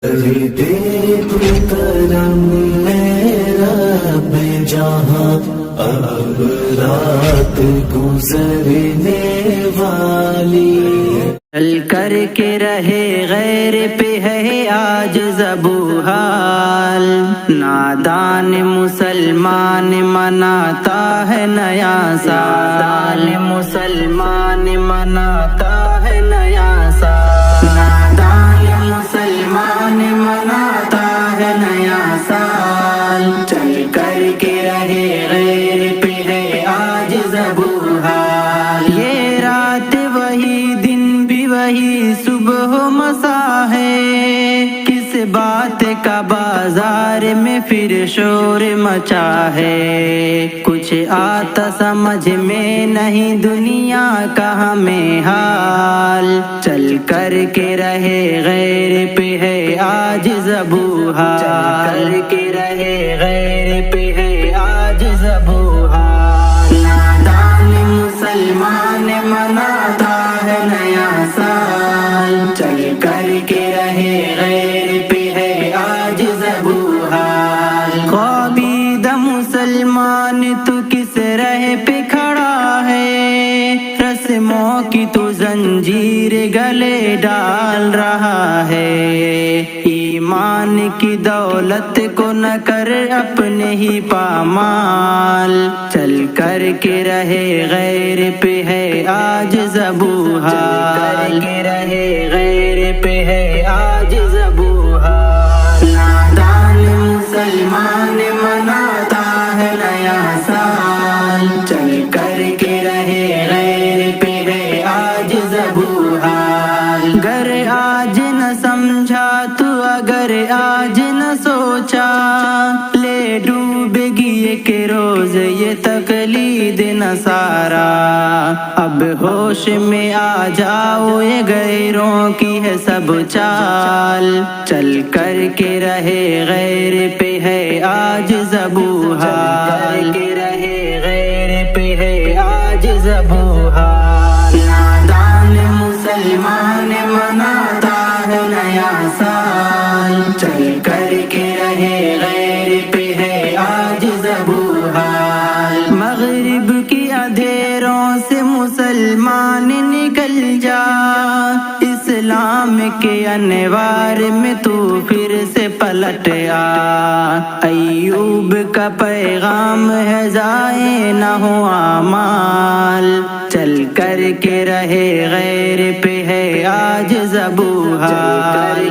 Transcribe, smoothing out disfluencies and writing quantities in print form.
دے تو کرم میرا رب جہاں اب رات گزرنے والی چل کر کے رہے غیر پہ ہے آج زبو حال، نادان مسلمان مناتا ہے نیا سال، مسلمان مناتا ہے نیا سال، نادان مسلمان مناتا ہے نیا سال، چل کر کے رہے غیر پہ ہے آج زبو حال، یہ رات وہی دن بھی وہی صبح و مسا ہے، کس بات کا بازار میں پھر شور مچا ہے، کچھ آتا سمجھ میں نہیں دنیا کا ہمیں حال، چل کر کے رہے غیر پہ ہے آج زبو حال، چل کر کے رہے غیر پہ ہے آج زبو حال، نادان مسلمان مناتا ہے نیا سال، چل کر کے رہے غیر پہ ہے آج زبو حال، خوابیدہ مسلمان تو کس راہ پہ کھڑا ہے، رسموں کی تو زنجیر گلے ڈال رہا ہے، ایمان کی دولت کو نہ کر اپنے ہی پامال، چل کر کے رہے غیر پہ ہے آج زبو حال، چل کر کے رہے غیر پہ ہے آج زبو حال، نادان مسلمان مناتا ہے نیا سال، چل کر کے رہے غیر پہ ہے آج زبو حال، گر آج نہ سمجھا تو اگر آج نہ سوچا، لے ڈوب گئے کہ روز یہ تقلید نصارا، اب ہوش میں آ جاؤ یہ غیروں کی ہے سب چال، چل کر کے رہے غیر پہ ہے آج زبو حال، چل کر کے رہے غیر پہ ہے آج زبو حال، نادان مسلمان مناتا ہے نیا سال، چل کر کے رہے غیر پہ ہے آج زبو حال، مغرب کی اندھیروں سے مسلمان نکل جا، اسلام کے انوار میں تو پھر سے پلٹ آ، ایوب کا پیغام ہے ضائع نہ ہو اعمال، چل کر کے رہے غیر پہ ہے آج زبو حال،